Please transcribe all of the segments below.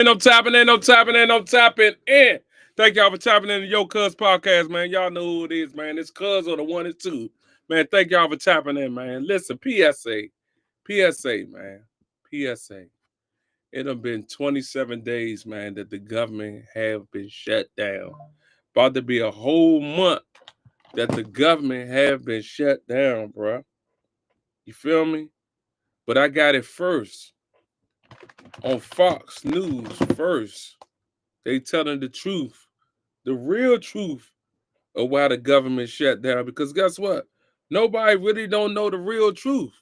No tapping in, no tapping in, no tapping in. Thank y'all for tapping in the Yocuzpodcast, man. Y'all know who it is, man. It's Cuz or the one and two. Man, thank y'all for tapping in, man. Listen, PSA, man. PSA. It done been 27 days, man, that the government have been shut down. About to be a whole month that the government have been shut down, bruh. You feel me? But I got it first on Fox News first. They telling the truth, the real truth of why the government shut down. Because guess what? Nobody really don't know the real truth.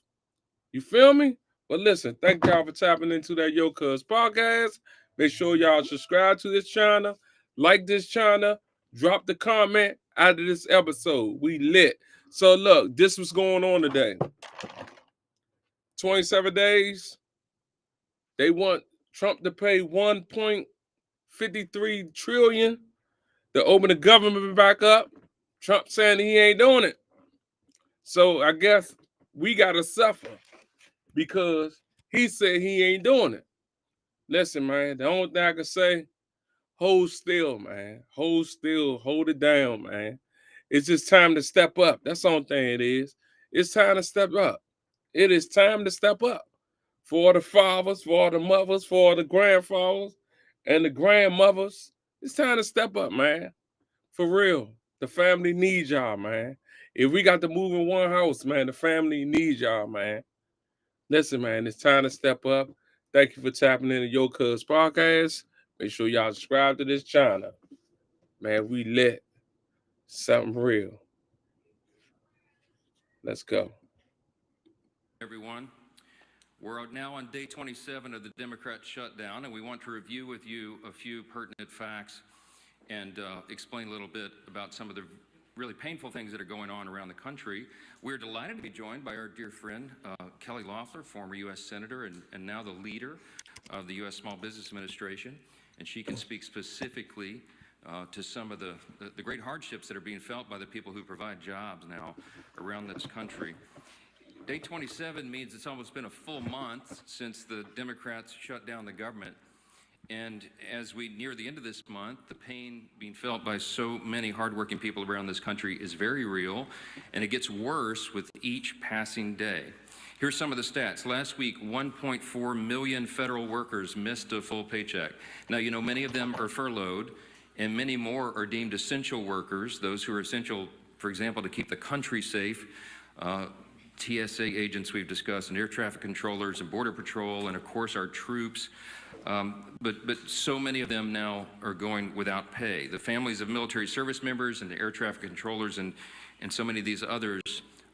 You feel me? But listen, thank y'all for tapping into that Yocuzpodcast. Make sure y'all subscribe to this channel, like this channel, drop the comment out of this episode. We lit. So look, this was going on today. 27 days. They want Trump to pay 1.53 trillion to open the government back up. Trump saying he ain't doing it. So I guess we gotta suffer because he said he ain't doing it. Listen, man, the only thing I can say, hold still, man. Hold still, hold it down, man. It's just time to step up. That's the only thing it is. It's time to step up. It is time to step up. For the fathers, for the mothers, for the grandfathers, and the grandmothers. It's time to step up, man. For real. The family needs y'all, man. If we got to move in one house, man, the family needs y'all, man. Listen, man, it's time to step up. Thank you for tapping in to Yocuzpodcast. Make sure y'all subscribe to this channel. Man, we lit. Something real. Let's go. Everyone, we're now on day 27 of the Democrat shutdown, and we want to review with you a few pertinent facts and explain a little bit about some of the really painful things that are going on around the country. We're delighted to be joined by our dear friend, Kelly Loeffler, former U.S. Senator and now the leader of the U.S. Small Business Administration, and she can speak specifically to some of the great hardships that are being felt by the people who provide jobs now around this country. Day 27 means it's almost been a full month since the Democrats shut down the government. And as we near the end of this month, the pain being felt by so many hardworking people around this country is very real, and it gets worse with each passing day. Here's some of the stats. Last week, 1.4 million federal workers missed a full paycheck. Now, you know, many of them are furloughed, and many more are deemed essential workers, those who are essential, for example, to keep the country safe. TSA agents we've discussed, and air traffic controllers and border patrol, and of course our troops. But so many of them now are going without pay. The families of military service members and the air traffic controllers and so many of these others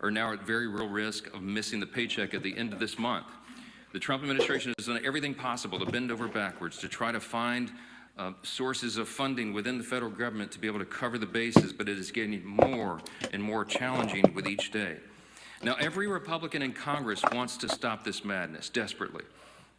are now at very real risk of missing the paycheck at the end of this month. The Trump administration has done everything possible to bend over backwards to try to find sources of funding within the federal government to be able to cover the bases, but it is getting more and more challenging with each day. Now, every Republican in Congress wants to stop this madness desperately.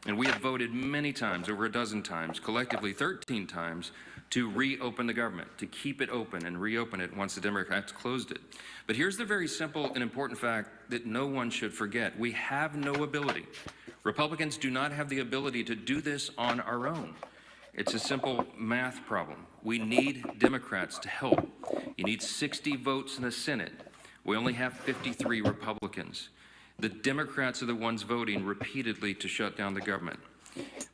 And we have voted many times, over a dozen times, collectively 13 times, to reopen the government, to keep it open and reopen it once the Democrats closed it. But here's the very simple and important fact that no one should forget. We have no ability. Republicans do not have the ability to do this on our own. It's a simple math problem. We need Democrats to help. You need 60 votes in the Senate. We only have 53 Republicans. The Democrats are the ones voting repeatedly to shut down the government.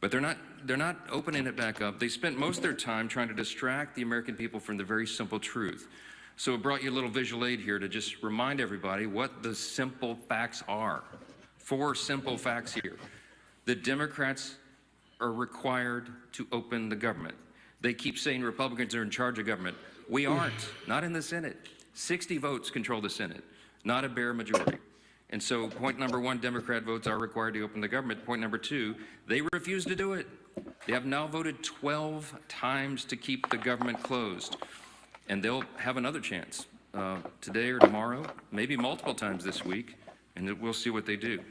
But they're not opening it back up. They spent most of their time trying to distract the American people from the very simple truth. So it brought you a little visual aid here to just remind everybody what the simple facts are. 4 simple facts here. The Democrats are required to open the government. They keep saying Republicans are in charge of government. We aren't, not in the Senate. 60 votes control the Senate, not a bare majority. And so point number 1, Democrat votes are required to open the government. Point number 2, they refuse to do it. They have now voted 12 times to keep the government closed. And they'll have another chance today or tomorrow, maybe multiple times this week, and we'll see what they do.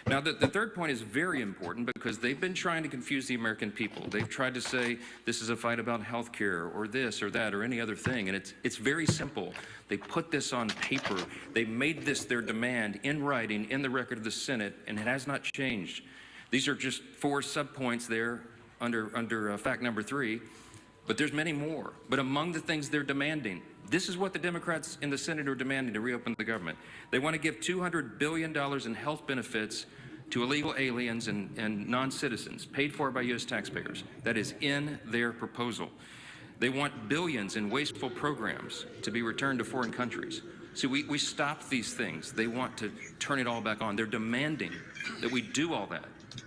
Now, the third point is very important because they've been trying to confuse the American people. They've tried to say this is a fight about health care or this or that or any other thing, and it's very simple. They put this on paper. They made this their demand in writing in the record of the Senate, and it has not changed. These are just 4 subpoints there under fact number 3, but there's many more. But among the things they're demanding, this is what the Democrats in the Senate are demanding to reopen the government. They want to give $200 billion in health benefits to illegal aliens and non-citizens, paid for by U.S. taxpayers. That is in their proposal. They want billions in wasteful programs to be returned to foreign countries. So we stopped these things. They want to turn it all back on. They're demanding that we do all that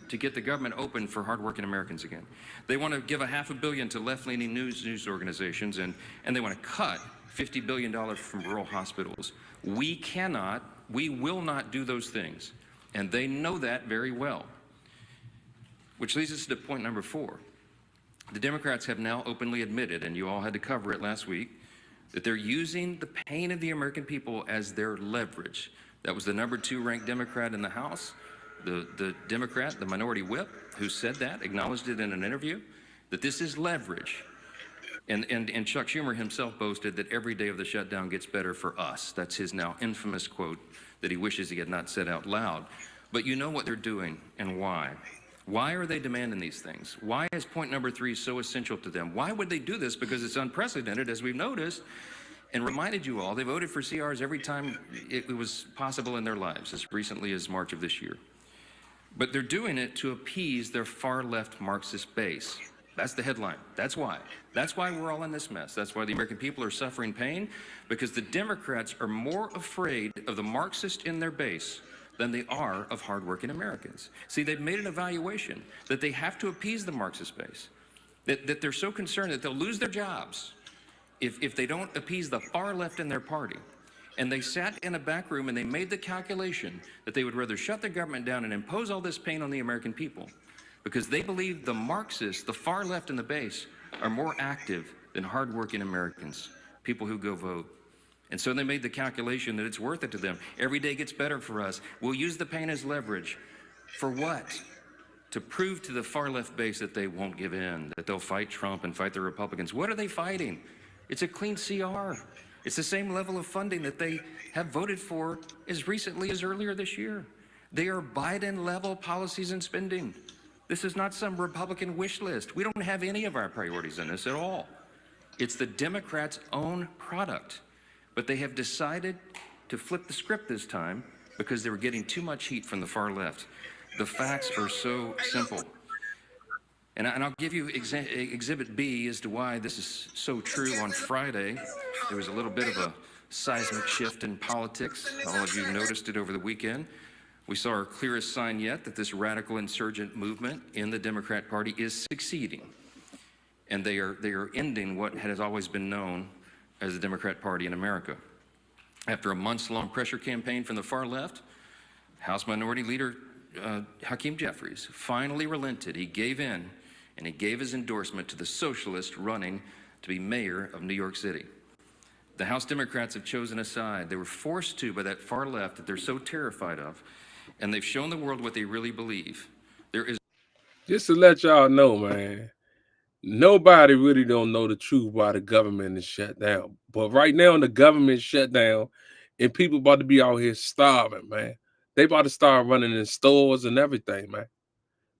to get the government open for hardworking Americans again. They want to give $500 million to left-leaning news organizations, and they want to cut $50 billion from rural hospitals. We will not do those things, and they know that very well. Which leads us to point number 4. The Democrats have now openly admitted, and you all had to cover it last week, that they're using the pain of the American people as their leverage. That was the number 2 ranked Democrat in the House. The Democrat, the minority whip, who said that, acknowledged it in an interview, that this is leverage. And Chuck Schumer himself boasted that every day of the shutdown gets better for us. That's his now infamous quote that he wishes he had not said out loud. But you know what they're doing and why. Why are they demanding these things? Why is point number 3 so essential to them? Why would they do this? Because it's unprecedented, as we've noticed, and reminded you all, they voted for CRs every time it was possible in their lives, as recently as March of this year. But they're doing it to appease their far-left Marxist base. That's the headline. That's why. That's why we're all in this mess. That's why the American people are suffering pain, because the Democrats are more afraid of the Marxist in their base than they are of hardworking Americans. See, they've made an evaluation that they have to appease the Marxist base, that they're so concerned that they'll lose their jobs if they don't appease the far left in their party. And they sat in a back room and they made the calculation that they would rather shut the government down and impose all this pain on the American people because they believe the Marxists, the far left in the base, are more active than hardworking Americans, people who go vote. And so they made the calculation that it's worth it to them. Every day gets better for us. We'll use the pain as leverage. For what? To prove to the far left base that they won't give in, that they'll fight Trump and fight the Republicans. What are they fighting? It's a clean CR. It's the same level of funding that they have voted for as recently as earlier this year. They are Biden-level policies and spending. This is not some Republican wish list. We don't have any of our priorities in this at all. It's the Democrats' own product. But they have decided to flip the script this time because they were getting too much heat from the far left. The facts are so simple. And I'll give you Exhibit B as to why this is so true. On Friday, there was a little bit of a seismic shift in politics. All of you noticed it over the weekend. We saw our clearest sign yet that this radical insurgent movement in the Democrat Party is succeeding. And they are ending what has always been known as the Democrat Party in America. After a months-long pressure campaign from the far left, House Minority Leader Hakeem Jeffries finally relented. He gave in, and he gave his endorsement to the socialist running to be mayor of New York City. The House Democrats have chosen a side. They were forced to by that far left that they're so terrified of, and they've shown the world what they really believe. There is... Just to let y'all know, man, nobody really don't know the truth why the government is shut down. But right now, the government shut down, and people about to be out here starving, man. They about to start running in stores and everything, man.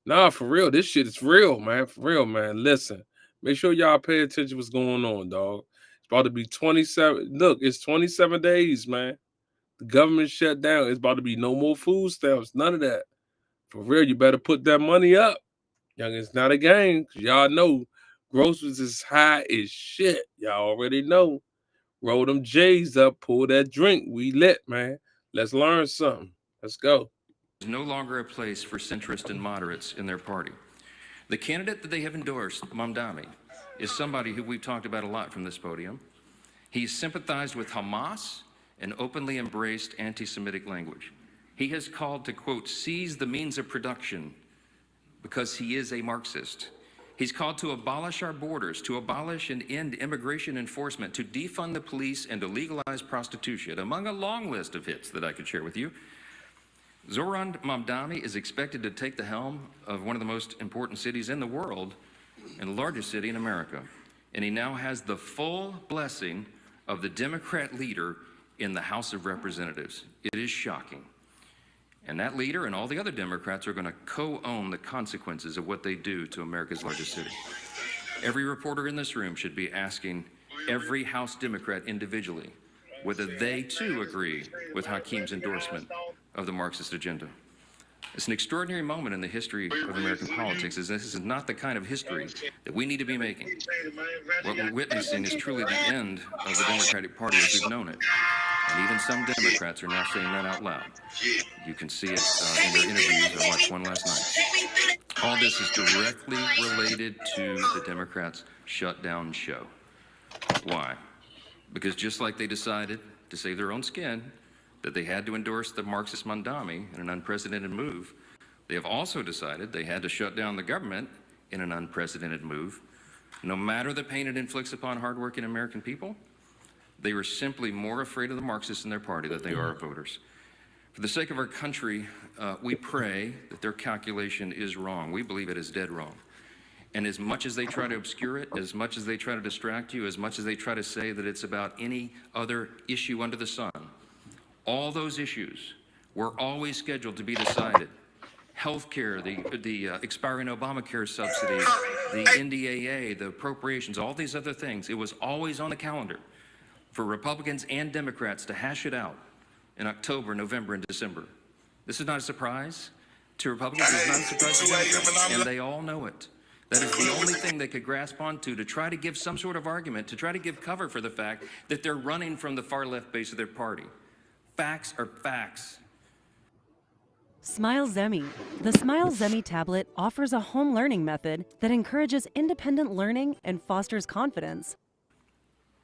Nah, for real. This shit is real, man. For real, man. Listen, make sure y'all pay attention to what's going on, dog. It's about to be 27. Look, it's 27 days, man. The government shut down. It's about to be no more food stamps. None of that. For real, you better put that money up. Young, it's not a game. Cause y'all know groceries is high as shit. Y'all already know. Roll them J's up. Pull that drink. We lit, man. Let's learn something. Let's go. There's no longer a place for centrists and moderates in their party. The candidate that they have endorsed, Mamdani, is somebody who we've talked about a lot from this podium. He's sympathized with Hamas and openly embraced anti-Semitic language. He has called to, quote, seize the means of production because he is a Marxist. He's called to abolish our borders, to abolish and end immigration enforcement, to defund the police and to legalize prostitution, among a long list of hits that I could share with you. Zoran Mamdani is expected to take the helm of one of the most important cities in the world and the largest city in America. And he now has the full blessing of the Democrat leader in the House of Representatives. It is shocking. And that leader and all the other Democrats are going to co-own the consequences of what they do to America's largest city. Every reporter in this room should be asking every House Democrat individually whether they too agree with Hakeem's endorsement of the Marxist agenda. It's an extraordinary moment in the history of American politics, as this is not the kind of history that we need to be making. What we're witnessing is truly the end of the Democratic Party as we've known it. And even some Democrats are now saying that out loud. You can see it in their interviews. I watched one last night. All this is directly related to the Democrats' shutdown show. Why? Because just like they decided to save their own skin, that they had to endorse the Marxist Mandami in an unprecedented move, they have also decided they had to shut down the government in an unprecedented move. No matter the pain it inflicts upon hardworking American people, they were simply more afraid of the Marxists in their party than they are of voters. For the sake of our country, we pray that their calculation is wrong. We believe it is dead wrong. And as much as they try to obscure it, as much as they try to distract you, as much as they try to say that it's about any other issue under the sun, all those issues were always scheduled to be decided. Healthcare, the expiring Obamacare subsidy, the NDAA, the appropriations, all these other things, it was always on the calendar for Republicans and Democrats to hash it out in October, November, and December. This is not a surprise to Republicans, it's not a surprise to Democrats, and they all know it. That is the only thing they could grasp onto to try to give some sort of argument, to try to give cover for the fact that they're running from the far left base of their party. Facts are facts. Smile Zemi. The Smile Zemi tablet offers a home learning method that encourages independent learning and fosters confidence.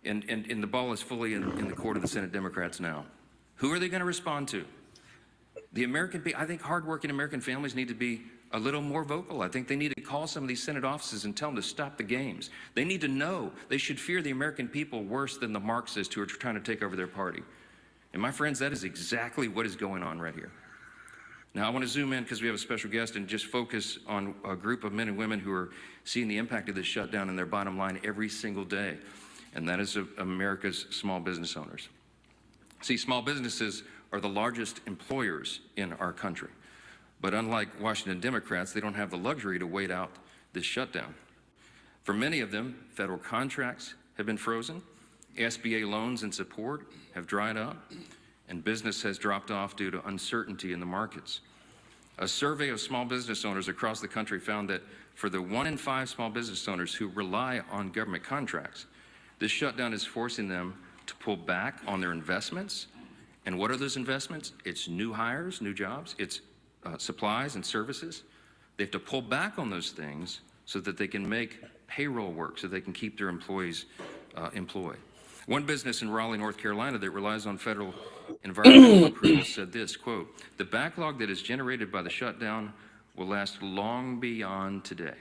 And the ball is fully in the court of the Senate Democrats now. Who are they going to respond to? The American people. I think hardworking American families need to be a little more vocal. I think they need to call some of these Senate offices and tell them to stop the games. They need to know they should fear the American people worse than the Marxists who are trying to take over their party. And my friends, that is exactly what is going on right here. Now, I want to zoom in because we have a special guest and just focus on a group of men and women who are seeing the impact of this shutdown in their bottom line every single day, and that is America's small business owners. See, small businesses are the largest employers in our country, but unlike Washington Democrats, they don't have the luxury to wait out this shutdown. For many of them, federal contracts have been frozen, SBA loans and support have dried up, and business has dropped off due to uncertainty in the markets. A survey of small business owners across the country found that for the 1 in 5 small business owners who rely on government contracts, this shutdown is forcing them to pull back on their investments. And what are those investments? It's new hires, new jobs, it's supplies and services. They have to pull back on those things so that they can make payroll work, so they can keep their employees employed. One business in Raleigh, North Carolina that relies on federal environmental approval said this, quote, "The backlog that is generated by the shutdown will last long beyond today."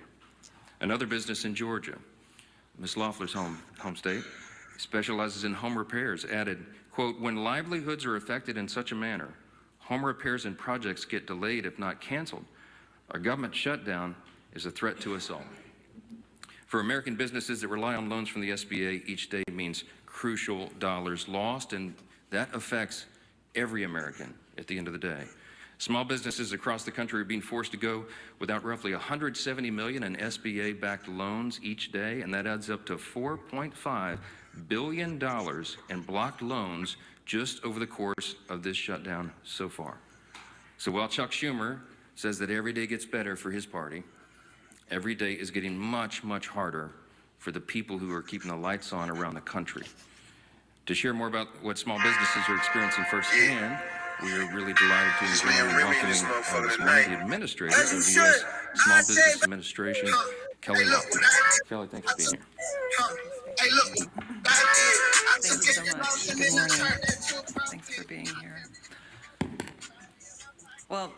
Another business in Georgia, Ms. Loeffler's home state, specializes in home repairs, added, quote, "When livelihoods are affected in such a manner, home repairs and projects get delayed if not canceled. Our government shutdown is a threat to us all." For American businesses that rely on loans from the SBA, each day means crucial dollars lost, and that affects every American at the end of the day. Small businesses across the country are being forced to go without roughly $170 million in SBA-backed loans each day, and that adds up to $4.5 billion in blocked loans just over the course of this shutdown so far. So while Chuck Schumer says that every day gets better for his party, every day is getting much, much harder for the people who are keeping the lights on around the country. To share more about what small businesses are experiencing firsthand, we are really delighted to enjoy and welcoming this morning the administrator of the U.S. Small Business Administration, Kelly Loeffler. Kelly, thanks for being here. Thank you so much. Good morning. Thanks for being here. Well,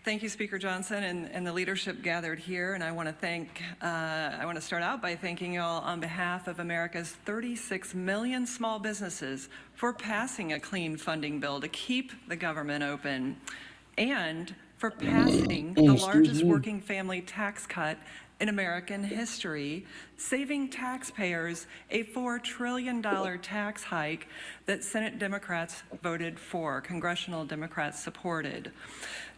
thank you, Speaker Johnson, and the leadership gathered here. And I want to start out by thanking you all on behalf of America's 36 million small businesses for passing a clean funding bill to keep the government open, and for passing the largest working family tax cut in American history, saving taxpayers a $4 trillion tax hike that Senate Democrats voted for, congressional Democrats supported.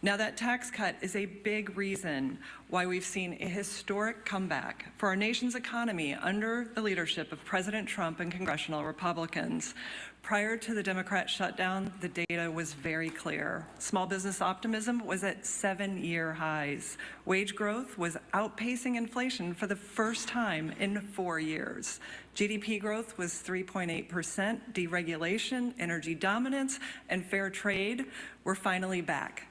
Now, that tax cut is a big reason why we've seen a historic comeback for our nation's economy under the leadership of President Trump and congressional Republicans. Prior to the Democrat shutdown, the data was very clear. Small business optimism was at 7-year highs. Wage growth was outpacing inflation for the first time in 4 years. GDP growth was 3.8%. Deregulation, energy dominance, and fair trade were finally back.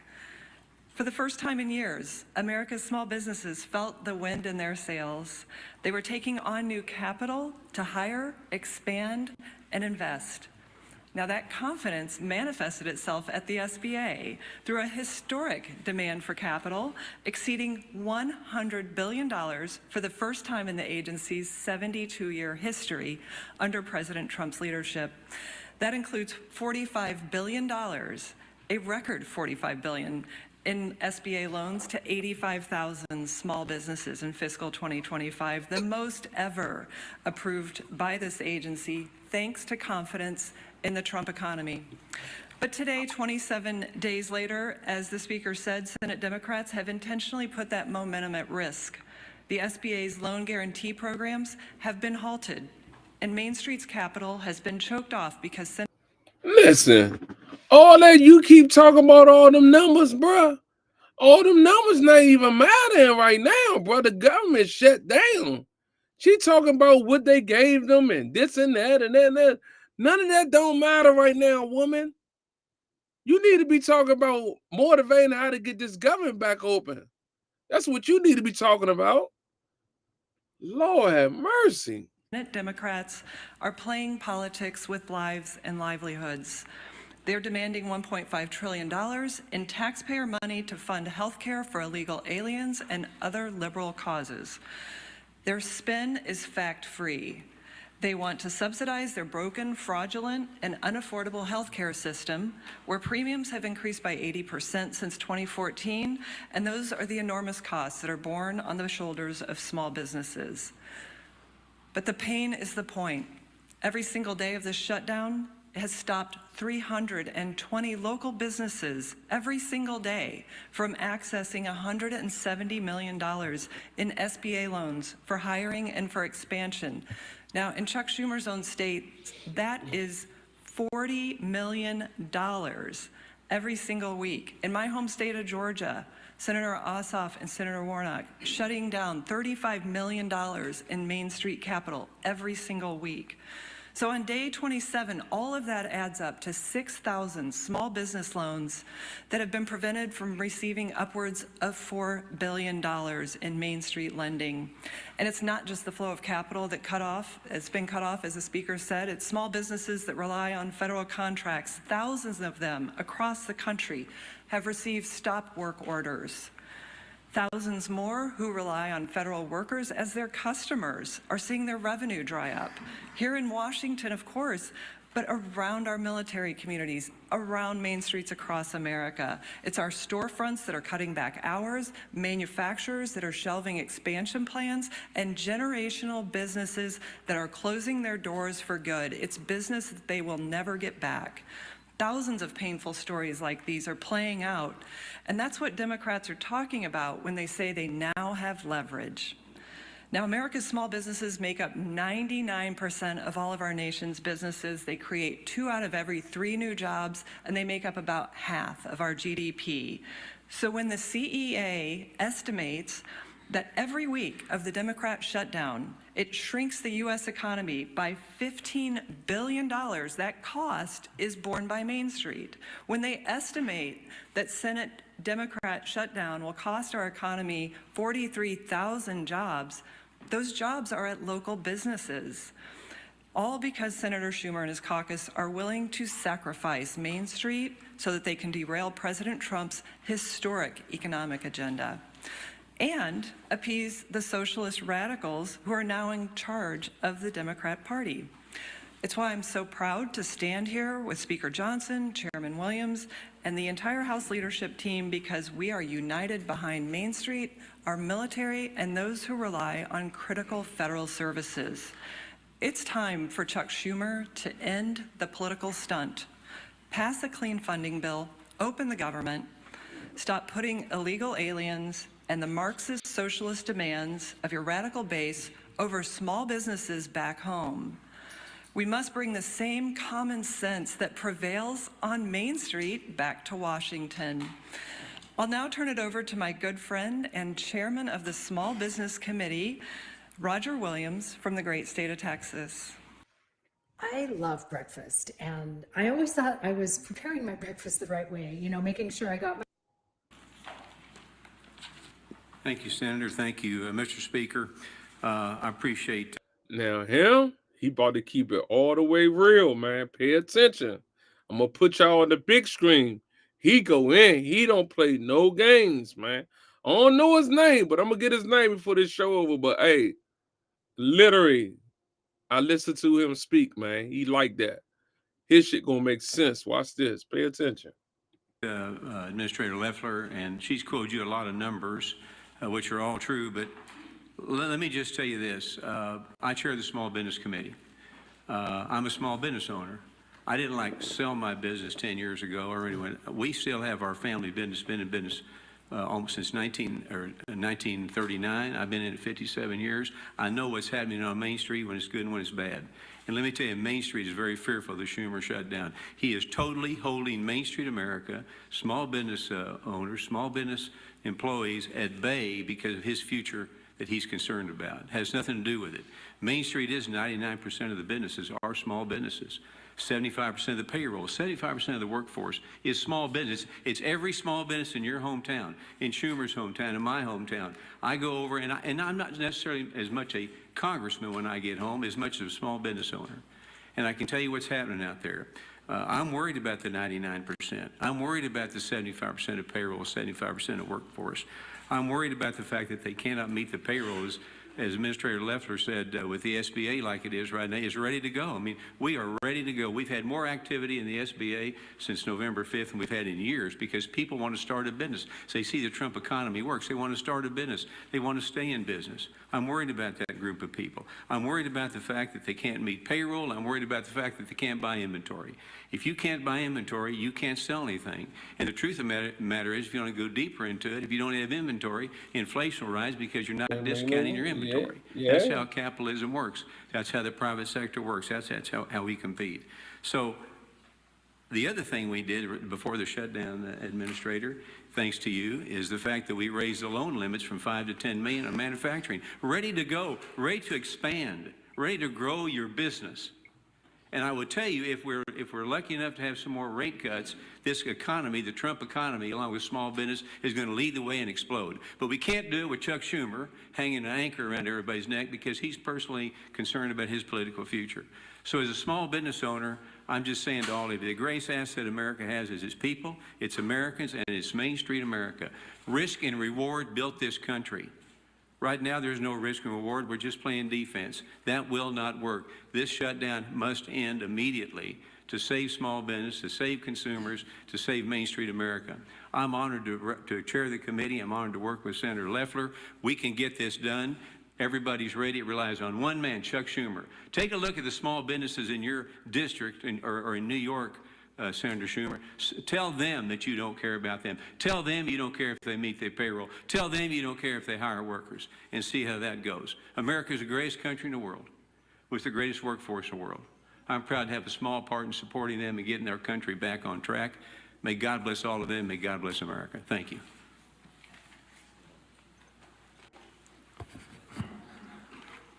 For the first time in years, America's small businesses felt the wind in their sails. They were taking on new capital to hire, expand, and invest. Now, that confidence manifested itself at the SBA through a historic demand for capital exceeding $100 billion for the first time in the agency's 72-year history under President Trump's leadership. That includes $45 billion, a record $45 billion, in SBA loans to 85,000 small businesses in fiscal 2025, the most ever approved by this agency, thanks to confidence in the Trump economy. But today, 27 days later, as the Speaker said, Senate Democrats have intentionally put that momentum at risk. The SBA's loan guarantee programs have been halted, and Main Street's capital has been choked off because... Listen, all that you keep talking about, all them numbers, bruh. All them numbers not even mattering right now, bro. The government shut down. She talking about what they gave them and this and that and that and that. None of that don't matter right now, woman. You need to be talking about motivating how to get this government back open. That's what you need to be talking about. Lord have mercy. Democrats are playing politics with lives and livelihoods. They're demanding $1.5 trillion in taxpayer money to fund health care for illegal aliens and other liberal causes. Their spin is fact-free. They want to subsidize their broken, fraudulent, and unaffordable health care system, where premiums have increased by 80% since 2014, and those are the enormous costs that are borne on the shoulders of small businesses. But the pain is the point. Every single day of this shutdown has stopped 320 local businesses every single day from accessing $170 million in SBA loans for hiring and for expansion. Now, in Chuck Schumer's own state, that is $40 million every single week. In my home state of Georgia, Senator Ossoff and Senator Warnock shutting down $35 million in Main Street capital every single week. So on day 27, all of that adds up to 6,000 small business loans that have been prevented from receiving upwards of $4 billion in Main Street lending. And it's not just the flow of capital that it's been cut off, as the Speaker said. It's small businesses that rely on federal contracts. Thousands of them across the country have received stop work orders. Thousands more who rely on federal workers as their customers are seeing their revenue dry up. Here in Washington, of course, but around our military communities, around main streets across America. It's our storefronts that are cutting back hours, manufacturers that are shelving expansion plans, and generational businesses that are closing their doors for good. It's business that they will never get back. Thousands of painful stories like these are playing out, and that's what Democrats are talking about when they say they now have leverage. Now, America's small businesses make up 99% of all of our nation's businesses. They create 2 out of every 3 new jobs, and they make up about half of our GDP. So when the CEA estimates that every week of the Democrat shutdown, it shrinks the U.S. economy by $15 billion. That cost is borne by Main Street. When they estimate that Senate Democrat shutdown will cost our economy 43,000 jobs, those jobs are at local businesses. All because Senator Schumer and his caucus are willing to sacrifice Main Street so that they can derail President Trump's historic economic agenda and appease the socialist radicals who are now in charge of the Democrat Party. It's why I'm so proud to stand here with Speaker Johnson, Chairman Williams, and the entire House leadership team, because we are united behind Main Street, our military, and those who rely on critical federal services. It's time for Chuck Schumer to end the political stunt, pass a clean funding bill, open the government, Stop putting illegal aliens and the Marxist socialist demands of your radical base over small businesses back home. We must bring the same common sense that prevails on Main Street back to Washington. I'll now turn it over to my good friend and chairman of the Small Business Committee, Roger Williams from the great state of Texas. I love breakfast, and I always thought I was preparing my breakfast the right way, making sure I got my... Thank you, Senator. Thank you, Mr. Speaker. I appreciate... Now him, he about to keep it all the way real, man. Pay attention. I'm going to put y'all on the big screen. He go in. He don't play no games, man. I don't know his name, but I'm going to get his name before this show over. But, hey, literally, I listened to him speak, man. He like that. His shit going to make sense. Watch this. Pay attention. Administrator Loeffler, and she's quoted you a lot of numbers, which are all true, but let me just tell you this. I chair the Small Business Committee. I'm a small business owner. I didn't sell my business 10 years ago or anyone. We still have our family business, been in business almost since 1939. I've been in it 57 years. I know what's happening on Main Street when it's good and when it's bad. And let me tell you, Main Street is very fearful of the Schumer shutdown. He is totally holding Main Street America, small business owners, small business employees at bay because of his future that he's concerned about. It has nothing to do with it. Main Street is 99% of the businesses are small businesses. 75% of the payroll, 75% of the workforce is small business. It's every small business in your hometown, in Schumer's hometown, in my hometown. I go over, and I'm not necessarily as much a congressman when I get home as much as a small business owner. And I can tell you what's happening out there. I'm worried about the 99%. I'm worried about the 75% of payroll, 75% of workforce. I'm worried about the fact that they cannot meet the payroll, as Administrator Loeffler said, with the SBA like it is right now, is ready to go. I mean, we are ready to go. We've had more activity in the SBA since November 5th than we've had in years because people want to start a business. So they see the Trump economy works. They want to start a business. They want to stay in business. I'm worried about that group of people. I'm worried about the fact that they can't meet payroll. I'm worried about the fact that they can't buy inventory. If you can't buy inventory, you can't sell anything. And the truth of the matter is, if you want to go deeper into it, if you don't have inventory, inflation will rise because you're not discounting your inventory. Yeah. That's how capitalism works. That's how the private sector works. That's how we compete. So the other thing we did before the shutdown, Administrator, thanks to you, is the fact that we raised the loan limits from 5 to 10 million on manufacturing. Ready to go, ready to expand, ready to grow your business. And I would tell you, if we're lucky enough to have some more rate cuts, this economy, the Trump economy, along with small business, is going to lead the way and explode. But we can't do it with Chuck Schumer hanging an anchor around everybody's neck because he's personally concerned about his political future. So as a small business owner, I'm just saying to all of you, the greatest asset America has is its people, its Americans, and it's Main Street America. Risk and reward built this country. Right now, there's no risk and reward. We're just playing defense. That will not work. This shutdown must end immediately to save small business, to save consumers, to save Main Street America. I'm honored to chair the committee. I'm honored to work with Senator Loeffler. We can get this done. Everybody's ready. It relies on one man, Chuck Schumer. Take a look at the small businesses in your district or in New York, Senator Schumer. Tell them that you don't care about them. Tell them you don't care if they meet their payroll. Tell them you don't care if they hire workers, and see how that goes. America is the greatest country in the world with the greatest workforce in the world. I'm proud to have a small part in supporting them and getting our country back on track. May God bless all of them. May God bless America. Thank you.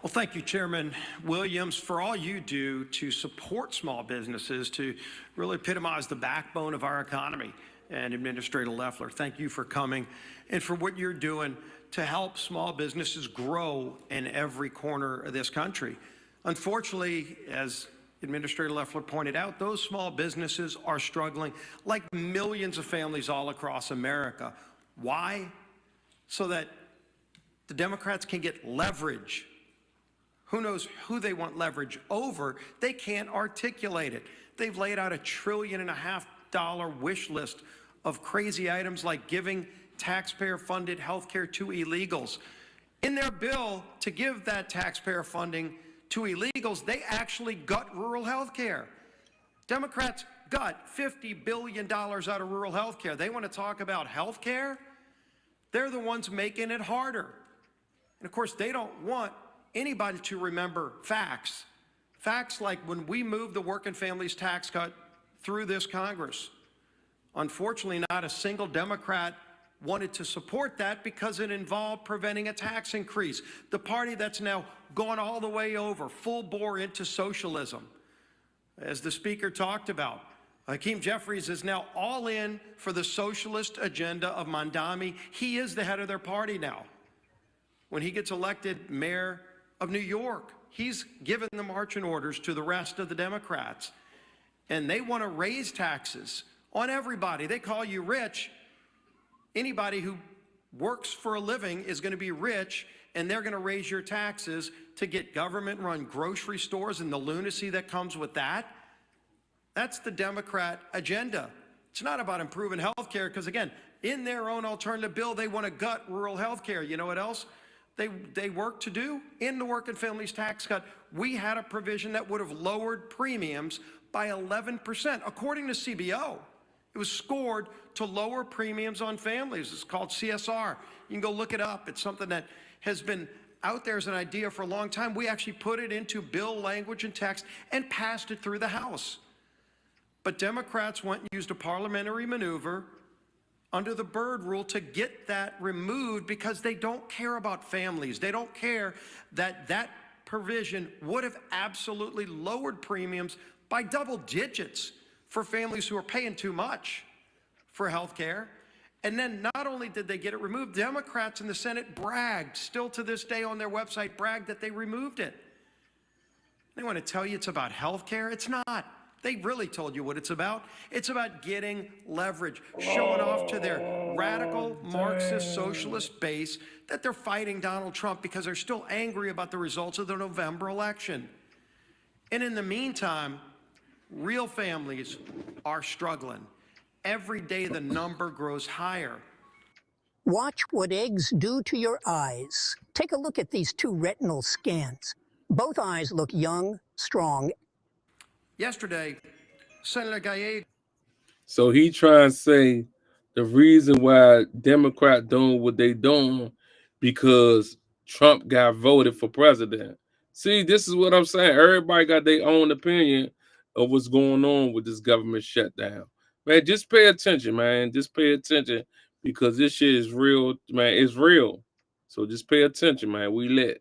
Well, thank you, Chairman Williams, for all you do to support small businesses, to really epitomize the backbone of our economy. And Administrator Loeffler, thank you for coming and for what you're doing to help small businesses grow in every corner of this country. Unfortunately, as Administrator Loeffler pointed out, those small businesses are struggling like millions of families all across America. Why? So that the Democrats can get leverage. Who knows who they want leverage over? They can't articulate it. They've laid out $1.5 trillion wish list of crazy items like giving taxpayer-funded health care to illegals. In their bill to give that taxpayer funding to illegals, they actually gut rural health care. Democrats gut $50 billion out of rural health care. They want to talk about health care? They're the ones making it harder. And of course, they don't want anybody to remember facts. Facts like when we moved the working families tax cut through this Congress. Unfortunately, not a single Democrat wanted to support that because it involved preventing a tax increase. The party that's now gone all the way over, full bore into socialism. As the speaker talked about, Hakeem Jeffries is now all in for the socialist agenda of Mandami. He is the head of their party now. When he gets elected mayor of New York, he's given the marching orders to the rest of the Democrats. And they want to raise taxes on everybody. They call you rich. Anybody who works for a living is going to be rich, and they're going to raise your taxes to get government-run grocery stores and the lunacy that comes with that. That's the Democrat agenda. It's not about improving health care, because, again, in their own alternative bill, they want to gut rural health care. You know what else they work to do? In the working families tax cut, we had a provision that would have lowered premiums by 11%. According to CBO, it was scored to lower premiums on families. It's called CSR. You can go look it up. It's something that has been out there as an idea for a long time. We actually put it into bill language and text and passed it through the House. But Democrats went and used a parliamentary maneuver under the Byrd rule to get that removed because they don't care about families. They don't care that that provision would have absolutely lowered premiums by double digits for families who are paying too much for health care. And then not only did they get it removed, Democrats in the Senate bragged, still to this day on their website, bragged that they removed it. They want to tell you it's about health care. It's not. They really told you what it's about. It's about getting leverage, showing off to their radical Marxist socialist base that they're fighting Donald Trump because they're still angry about the results of the November election. And in the meantime, real families are struggling. Every day the number grows higher. Watch what eggs do to your eyes. Take a look at these two retinal scans. Both eyes look young, strong. Yesterday, Senator Gallego. So he trying to say the reason why Democrats doing what they doing because Trump got voted for president. See, this is what I'm saying. Everybody got their own opinion of what's going on with this government shutdown. Man, just pay attention, man. Just pay attention because this shit is real, man. It's real. So just pay attention, man. We lit.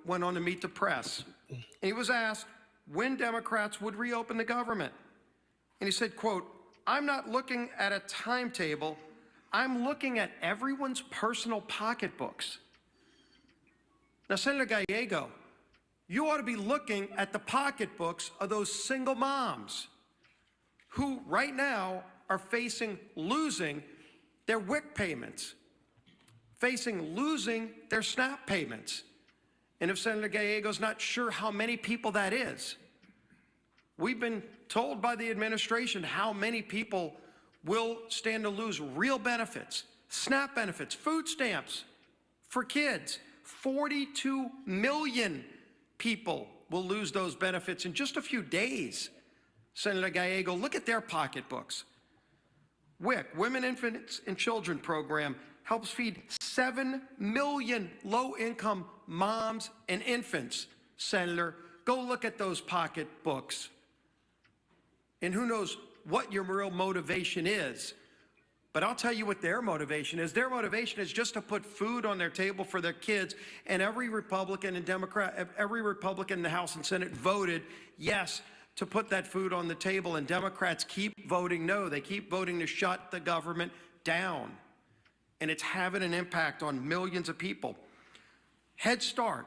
Went on to meet the press. And he was asked when Democrats would reopen the government. And he said, quote, "I'm not looking at a timetable. I'm looking at everyone's personal pocketbooks." Now, Senator Gallego, you ought to be looking at the pocketbooks of those single moms who right now are facing losing their WIC payments, facing losing their SNAP payments. And if Senator Gallego's not sure how many people that is, we've been told by the administration how many people will stand to lose real benefits, SNAP benefits, food stamps for kids. 42 million people will lose those benefits in just a few days. Senator Gallego, look at their pocketbooks. WIC, Women, Infants, and Children program, helps feed 7 million low-income moms and infants. Senator, go look at those pocketbooks. And who knows what your real motivation is. But I'll tell you what their motivation is. Their motivation is just to put food on their table for their kids. And every Republican and Democrat, every Republican in the House and Senate voted yes to put that food on the table. And Democrats keep voting no. They keep voting to shut the government down. And it's having an impact on millions of people. Head Start,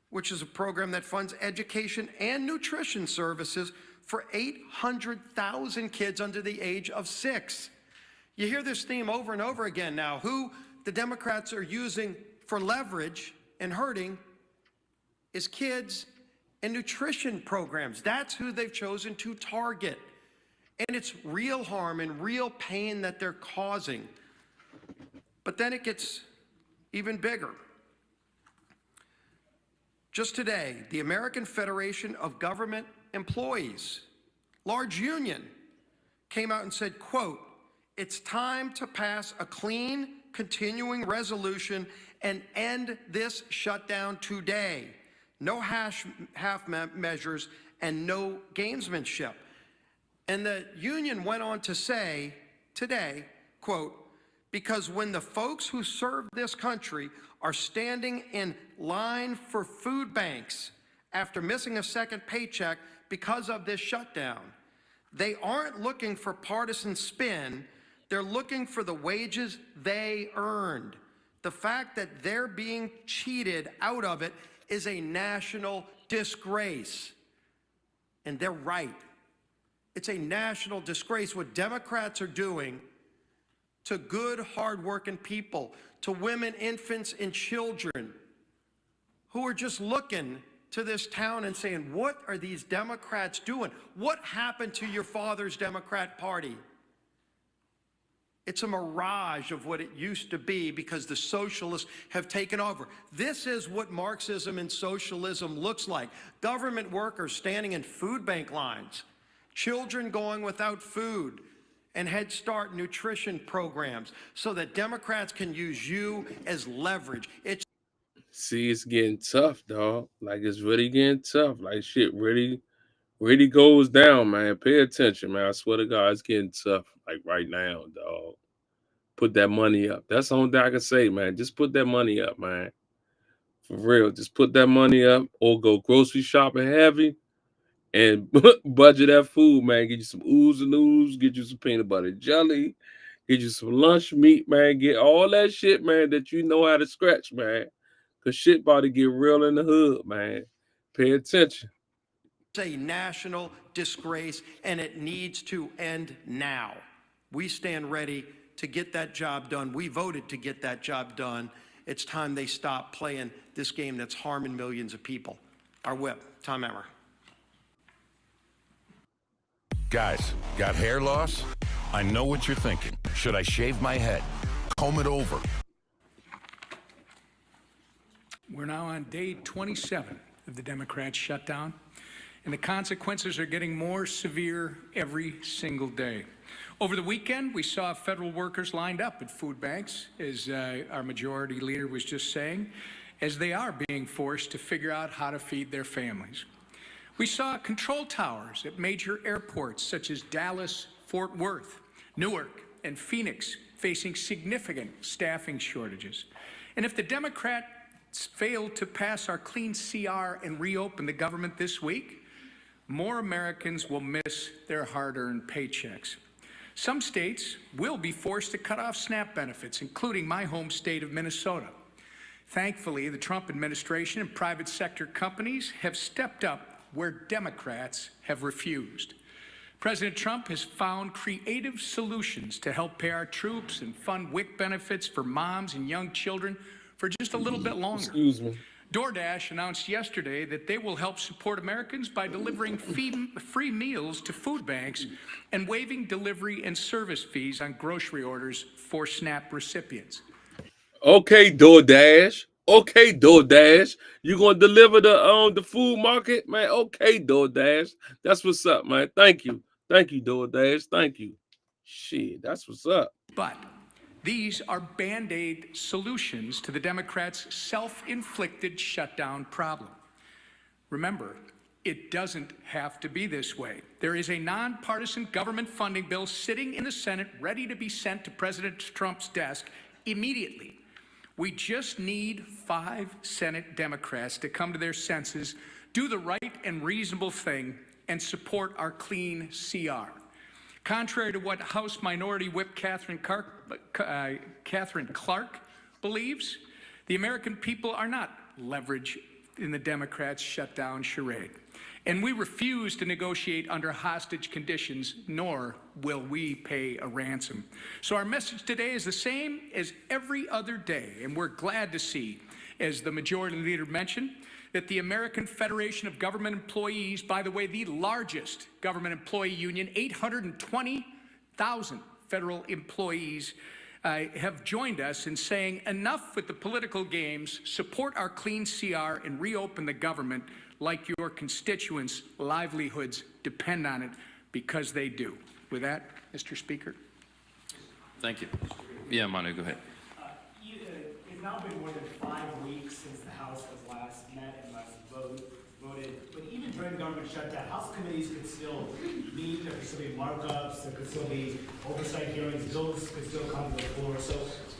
which is a program that funds education and nutrition services for 800,000 kids under the age of 6. You hear this theme over and over again now. Who the Democrats are using for leverage and hurting is kids and nutrition programs. That's who they've chosen to target. And it's real harm and real pain that they're causing. But then it gets even bigger. Just today, the American Federation of Government Employees, large union came out and said, quote, "It's time to pass a clean, continuing resolution and end this shutdown today. No half measures and no gamesmanship." And the union went on to say today, quote, "Because when the folks who serve this country are standing in line for food banks after missing a second paycheck because of this shutdown, they aren't looking for partisan spin. They're looking for the wages they earned. The fact that they're being cheated out of it is a national disgrace." And they're right. It's a national disgrace what Democrats are doing to good, hardworking people, to women, infants, and children who are just looking to this town and saying, what are these Democrats doing? What happened to your father's Democrat Party? It's a mirage of what it used to be because the socialists have taken over. This is what Marxism and socialism looks like. Government workers standing in food bank lines, children going without food, and Head Start nutrition programs so that Democrats can use you as leverage. See, it's getting tough, dog. Like, it's really getting tough. Like, shit really goes down, man. Pay attention, man. I swear to God, it's getting tough, like, right now, dog. Put that money up. That's the only thing I can say, man. Just put that money up, man. For real. Just put that money up or go grocery shopping heavy and budget that food, man. Get you some ooze and ooze. Get you some peanut butter jelly. Get you some lunch meat, man. Get all that shit, man, that you know how to scratch, man. Because shit about to get real in the hood, man. Pay attention. It's a national disgrace, and it needs to end now. We stand ready to get that job done. We voted to get that job done. It's time they stop playing this game that's harming millions of people. Our whip, Tom Emmer. Guys, got hair loss? I know what you're thinking. Should I shave my head? Comb it over? We're now on day 27 of the Democrats' shutdown, and the consequences are getting more severe every single day. Over the weekend, we saw federal workers lined up at food banks, as our majority leader was just saying, as they are being forced to figure out how to feed their families. We saw control towers at major airports such as Dallas, Fort Worth, Newark, and Phoenix facing significant staffing shortages. And if the Democrats fail to pass our clean CR and reopen the government this week, more Americans will miss their hard-earned paychecks. Some states will be forced to cut off SNAP benefits, including my home state of Minnesota. Thankfully, the Trump administration and private sector companies have stepped up where Democrats have refused. President Trump has found creative solutions to help pay our troops and fund WIC benefits for moms and young children for just a little bit longer. Excuse me. DoorDash announced yesterday that they will help support Americans by delivering free meals to food banks and waiving delivery and service fees on grocery orders for SNAP recipients. Okay, DoorDash. Okay, DoorDash. You gonna deliver the food market, man? Okay, DoorDash. That's what's up, man. Thank you, DoorDash. Thank you. Shit, that's what's up. But these are Band-Aid solutions to the Democrats' self-inflicted shutdown problem. Remember, it doesn't have to be this way. There is a nonpartisan government funding bill sitting in the Senate ready to be sent to President Trump's desk immediately. We just need 5 Senate Democrats to come to their senses, do the right and reasonable thing, and support our clean CR. Contrary to what House Minority Whip Catherine Clark believes, the American people are not leverage in the Democrats' shutdown charade. And we refuse to negotiate under hostage conditions, nor will we pay a ransom. So our message today is the same as every other day, and we're glad to see, as the majority leader mentioned, that the American Federation of Government Employees, by the way, the largest government employee union, 820,000 federal employees, have joined us in saying enough with the political games, support our clean CR and reopen the government like your constituents' livelihoods depend on it, because they do. With that, Mr. Speaker. Thank you. Yeah, Manu, go ahead. It's now been more than 5 weeks since the House was last met and last voted. But even during the government shutdown, House committees could still meet, there could still be markups, there could still be oversight hearings, bills could still come to the floor. So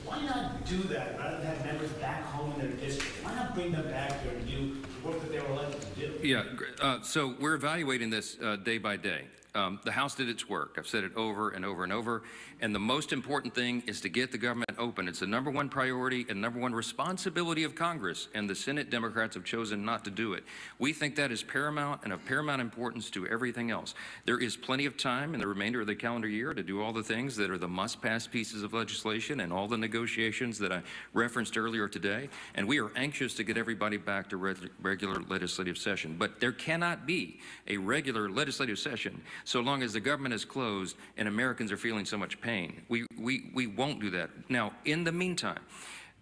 why not do that rather than have members back home in their district? Why not bring them back here and do the work that they were elected to do? Yeah, so we're evaluating this day by day. The House did its work. I've said it over and over and over. And the most important thing is to get the government open. It's the #1 priority and #1 responsibility of Congress, and the Senate Democrats have chosen not to do it. We think that is paramount and of paramount importance to everything else. There is plenty of time in the remainder of the calendar year to do all the things that are the must-pass pieces of legislation and all the negotiations that I referenced earlier today. And we are anxious to get everybody back to regular legislative session. But there cannot be a regular legislative session so long as the government is closed and Americans are feeling so much pain. We won't do that. Now, in the meantime,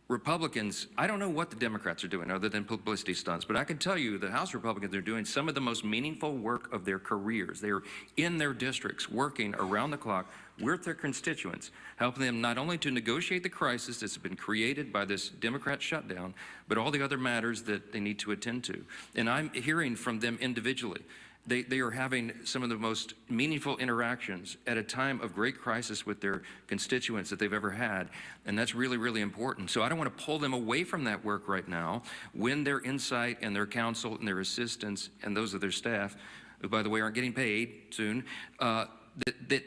Republicans, I don't know what the Democrats are doing other than publicity stunts, but I can tell you the House Republicans are doing some of the most meaningful work of their careers. They are in their districts working around the clock with their constituents, helping them not only to negotiate the crisis that's been created by this Democrat shutdown, but all the other matters that they need to attend to. And I'm hearing from them individually. They are having some of the most meaningful interactions at a time of great crisis with their constituents that they've ever had, and that's really, really important. So I don't want to pull them away from that work right now when their insight and their counsel and their assistance and those of their staff, who, by the way, aren't getting paid soon, that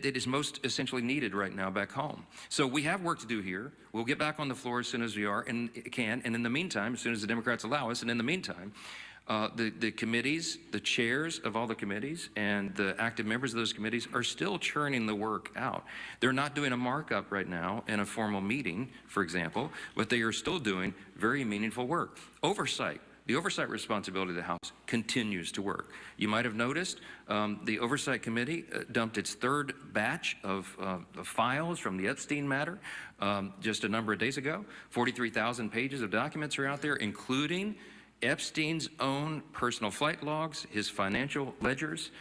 is most essentially needed right now back home. So we have work to do here. We'll get back on the floor as soon as we are and can, and in the meantime, as soon as the Democrats allow us, and in the meantime, the committees, the chairs of all the committees, and the active members of those committees are still churning the work out. They're not doing a markup right now in a formal meeting, for example, but they are still doing very meaningful work. Oversight. The oversight responsibility of the House continues to work. You might have noticed the Oversight Committee dumped its 3rd batch of files from the Epstein matter just a number of days ago. 43,000 pages of documents are out there, including Epstein's own personal flight logs, his financial ledgers,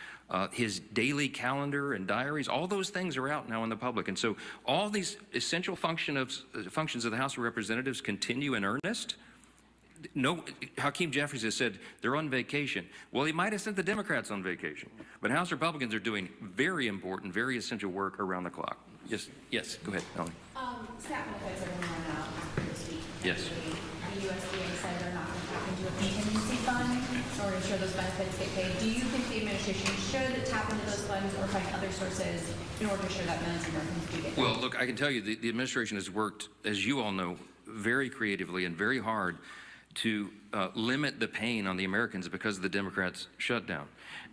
his daily calendar and diaries. All those things are out now in the public. And so all these essential functions of the House of Representatives continue in earnest. No, Hakeem Jeffries has said they're on vacation. Well, he might have sent the Democrats on vacation. But House Republicans are doing very important, very essential work around the clock. Yes, go ahead, Melanie. SNAP benefits are going to run out this week. Yes. The USDA said they're not going to tap into a contingency fund in order to ensure those benefits get paid. Do you think the administration should tap into those funds or find other sources in order to ensure that millions of Americans do get paid? Well, look, I can tell you the administration has worked, as you all know, very creatively and very hard to limit the pain on the Americans because of the Democrats' shutdown.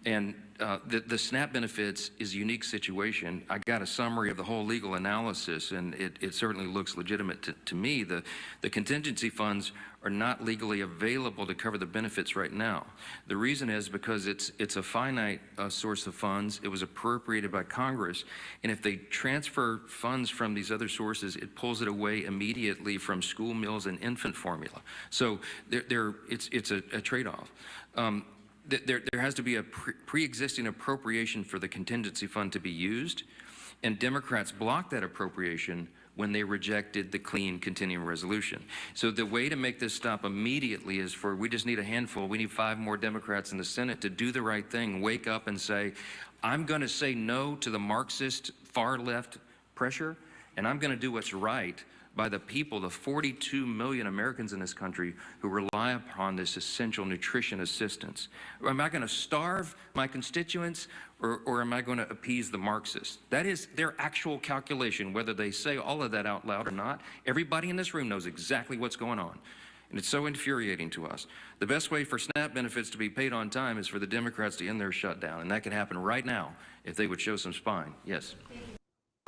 And the SNAP benefits is a unique situation. I got a summary of the whole legal analysis, and it certainly looks legitimate to me. The contingency funds are not legally available to cover the benefits right now. The reason is because it's a finite source of funds. It was appropriated by Congress, and if they transfer funds from these other sources, it pulls it away immediately from school meals and infant formula. So it's a trade-off. There has to be a pre-existing appropriation for the contingency fund to be used, and Democrats blocked that appropriation when they rejected the clean continuing resolution. So the way to make this stop immediately is we just need a handful. We need 5 more Democrats in the Senate to do the right thing, wake up and say, I'm going to say no to the Marxist far left pressure, and I'm going to do what's right by the people, the 42 million Americans in this country who rely upon this essential nutrition assistance. Am I going to starve my constituents, or am I going to appease the Marxists? That is their actual calculation, whether they say all of that out loud or not. Everybody in this room knows exactly what's going on. And it's so infuriating to us. The best way for SNAP benefits to be paid on time is for the Democrats to end their shutdown, and that can happen right now if they would show some spine. Yes.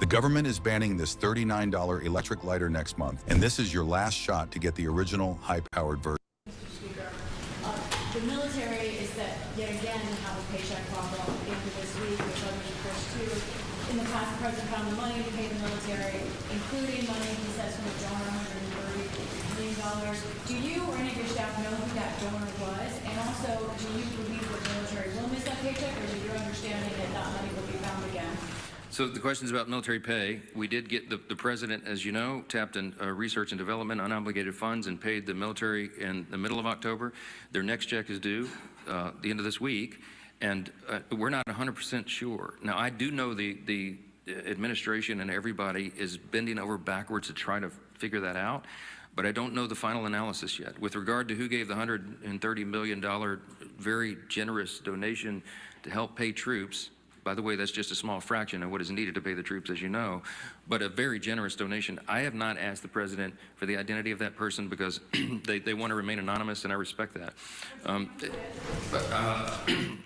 The government is banning this $39 electric lighter next month, and this is your last shot to get the original high-powered version. Mr. Speaker, the military is that yet again have a paycheck problem into this week, which I'm forced to. In the past, the president found the money to pay the military, including money he says from a donor, $130 million. Do you or any of your staff know who that donor was? And also, do you believe the military will miss that paycheck, or is it your understanding that that money will be found again? So the questions about military pay, we did get the president, as you know, tapped in research and development, unobligated funds, and paid the military in the middle of October. Their next check is due the end of this week, and we're not 100% sure. Now, I do know the administration and everybody is bending over backwards to try to figure that out, but I don't know the final analysis yet. With regard to who gave the $130 million very generous donation to help pay troops, by the way, that's just a small fraction of what is needed to pay the troops, as you know, but a very generous donation. I have not asked the president for the identity of that person because they want to remain anonymous, and I respect that.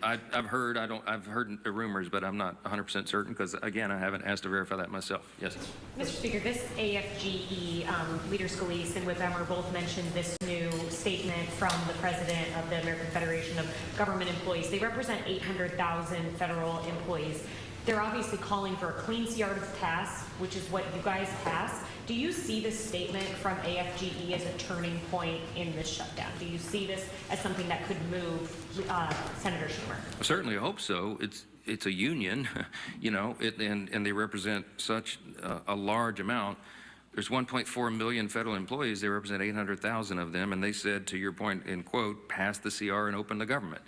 I've heard rumors, but I'm not 100% certain because, again, I haven't asked to verify that myself. Yes. Mr. Speaker, this AFGE, Leader Scalise and Whip Emmer both mentioned this new statement from the president of the American Federation of Government Employees. They represent 800,000 federal employees. They're obviously calling for a clean yard of tasks, which is what you guys passed. Do you see this statement from AFGE as a turning point in this shutdown? Do you see this as something that could move Senator Schumer? Certainly, I hope so. It's a union, you know, and they represent such a large amount. There's 1.4 million federal employees. They represent 800,000 of them, and they said, to your point, in quote, pass the CR and open the government.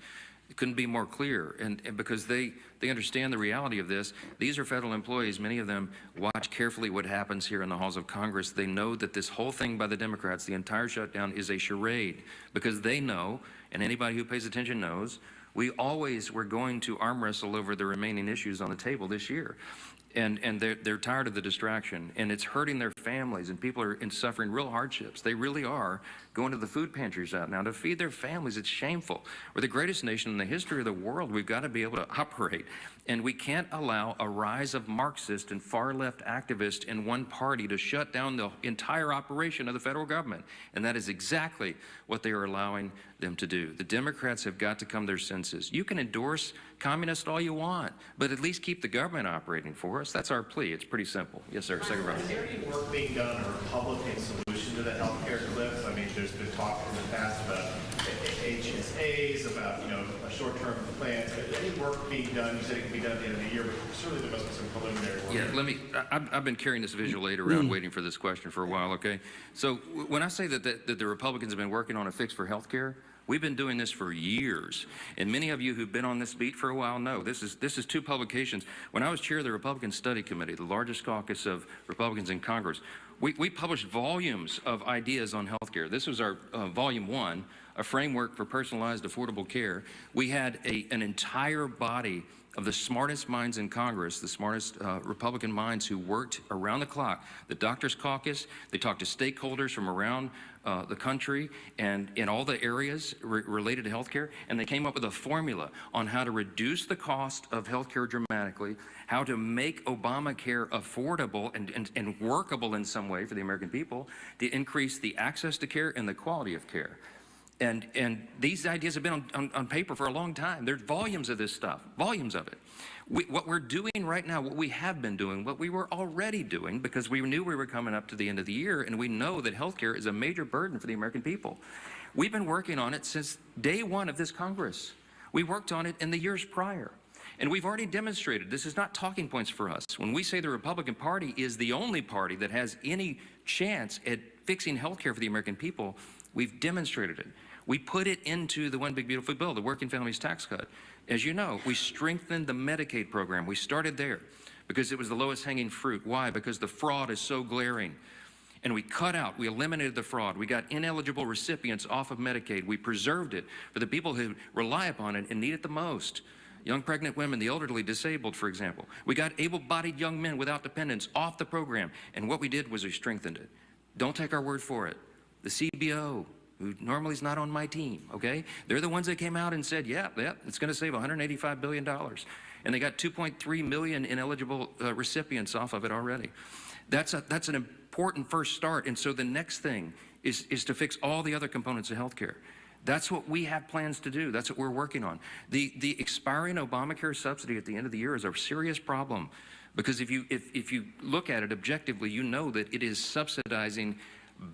It couldn't be more clear, and because they understand the reality of this. These are federal employees. Many of them watch carefully what happens here in the halls of Congress. They know that this whole thing by the Democrats, the entire shutdown, is a charade, because they know, and anybody who pays attention knows, we always were going to arm wrestle over the remaining issues on the table this year. And they're tired of the distraction, and it's hurting their families, and people are suffering real hardships. They really are going to the food pantries out now to feed their families. It's shameful. We're the greatest nation in the history of the world. We've got to be able to operate, and we can't allow a rise of Marxist and far-left activists in one party to shut down the entire operation of the federal government, and that is exactly what they are allowing them to do. The Democrats have got to come to their senses. You can endorse communists all you want, but at least keep the government operating for us. That's our plea. It's pretty simple. Yes, sir. Second round. Is there any work being done on a Republican solution to the health care cliff? I mean, there's been talk in the past about HSAs, about, you know, short-term plans. Any work being done? You said it can be done at the end of the year, but surely there must be some preliminary work. Yeah, I've been carrying this visual aid around waiting for this question for a while, okay? So when I say that the Republicans have been working on a fix for health care, we've been doing this for years, and many of you who've been on this beat for a while know this is two publications. When I was chair of the Republican Study Committee, the largest caucus of Republicans in Congress, we published volumes of ideas on health care. This was our volume 1, a framework for personalized, affordable care. We had an entire body of the smartest minds in Congress, the smartest Republican minds who worked around the clock. The Doctors Caucus, they talked to stakeholders from around the country and in all the areas related to healthcare, and they came up with a formula on how to reduce the cost of healthcare dramatically, how to make Obamacare affordable and workable in some way for the American people, to increase the access to care and the quality of care. And these ideas have been on paper for a long time. There's volumes of this stuff, volumes of it. What we're doing right now, what we have been doing, what we were already doing, because we knew we were coming up to the end of the year, and we know that healthcare is a major burden for the American people. We've been working on it since day one of this Congress. We worked on it in the years prior. And we've already demonstrated, this is not talking points for us. When we say the Republican Party is the only party that has any chance at fixing healthcare for the American people, we've demonstrated it. We put it into the One Big Beautiful Bill, the Working Families Tax Cut. As you know, we strengthened the Medicaid program. We started there because it was the lowest hanging fruit. Why? Because the fraud is so glaring. And we eliminated the fraud. We got ineligible recipients off of Medicaid. We preserved it for the people who rely upon it and need it the most. Young pregnant women, the elderly, disabled, for example. We got able-bodied young men without dependents off the program. And what we did was we strengthened it. Don't take our word for it. The CBO, who normally is not on my team, okay? They're the ones that came out and said, yeah, it's gonna save $185 billion. And they got 2.3 million ineligible recipients off of it already. That's an important first start. And so the next thing is to fix all the other components of healthcare. That's what we have plans to do. That's what we're working on. The expiring Obamacare subsidy at the end of the year is a serious problem, because if you look at it objectively, you know that it is subsidizing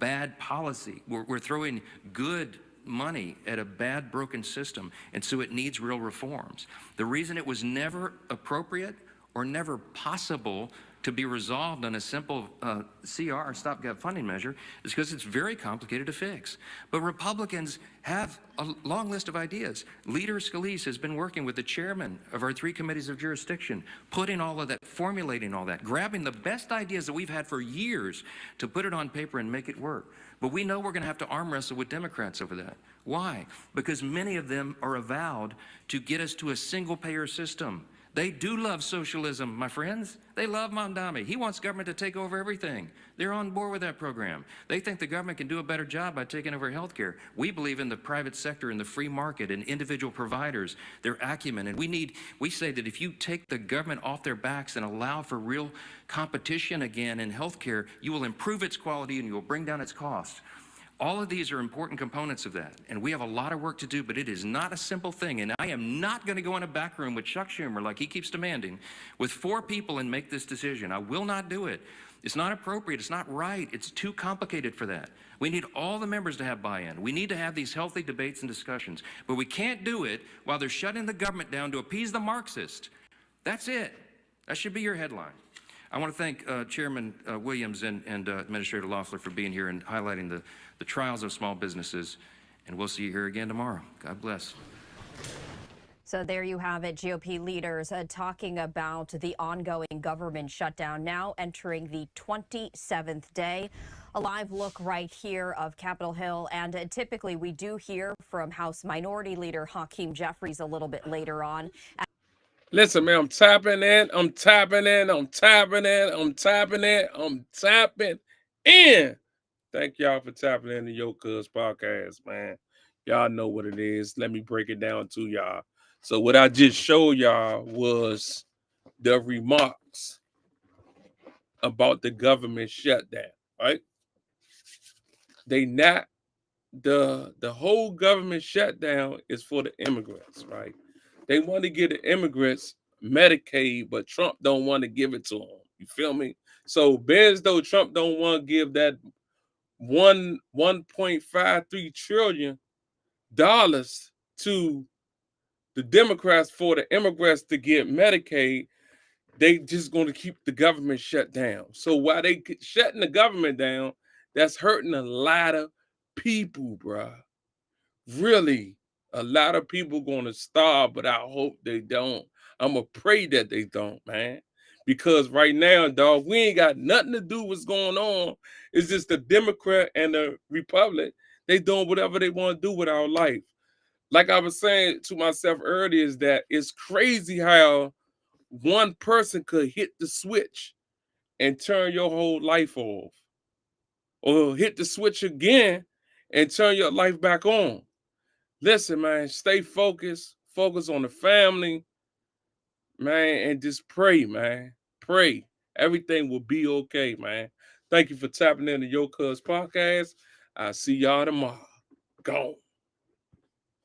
bad policy. We're throwing good money at a bad, broken system, and so it needs real reforms. The reason it was never appropriate or never possible to be resolved on a simple CR, stopgap funding measure, is because it's very complicated to fix. But Republicans have a long list of ideas. Leader Scalise has been working with the chairman of our 3 committees of jurisdiction, putting all of that, formulating all that, grabbing the best ideas that we've had for years to put it on paper and make it work. But we know we're going to have to arm wrestle with Democrats over that. Why? Because many of them are avowed to get us to a single-payer system. They do love socialism, my friends. They love Mamdani. He wants government to take over everything. They're on board with that program. They think the government can do a better job by taking over health care. We believe in the private sector and the free market and individual providers, their acumen. And we say that if you take the government off their backs and allow for real competition again in health care, you will improve its quality and you will bring down its cost. All of these are important components of that, and we have a lot of work to do, but it is not a simple thing, and I am not going to go in a back room with Chuck Schumer, like he keeps demanding, with 4 people and make this decision. I will not do it. It's not appropriate. It's not right. It's too complicated for that. We need all the members to have buy-in. We need to have these healthy debates and discussions, but we can't do it while they're shutting the government down to appease the Marxist. That's it. That should be your headline. I want to thank Chairman Williams and Administrator Loeffler for being here and highlighting the trials of small businesses, and we'll see you here again tomorrow. God bless. So there you have it, GOP leaders talking about the ongoing government shutdown, now entering the 27th day. A live look right here of Capitol Hill, and typically we do hear from House Minority Leader Hakeem Jeffries a little bit later on. Listen, man, I'm tapping in. I'm tapping in. I'm tapping in. I'm tapping in. I'm tapping in. Thank y'all for tapping in the Yocuzpodcast, man. Y'all know what it is. Let me break it down to y'all. So what I just showed y'all was the remarks about the government shutdown, right? They not, the whole government shutdown is for the immigrants, right? They want to give the immigrants Medicaid, but Trump don't want to give it to them. You feel me? So, as though Trump don't want to give that $1.53 trillion to the Democrats for the immigrants to get Medicaid, they just going to keep the government shut down. So while they shutting the government down, that's hurting a lot of people, bruh. Really, a lot of people going to starve, but I hope they don't. I'm going to pray that they don't, man. Because right now, dog, we ain't got nothing to do with what's going on. It's just the Democrat and the Republic. They doing whatever they want to do with our life. Like I was saying to myself earlier, is that it's crazy how one person could hit the switch and turn your whole life off. Or hit the switch again and turn your life back on. Listen, man, stay focused. Focus on the family, man, and just pray, man. Pray. Everything will be okay, man. Thank you for tapping in the Yocuzpodcast. I'll see y'all tomorrow. Gone.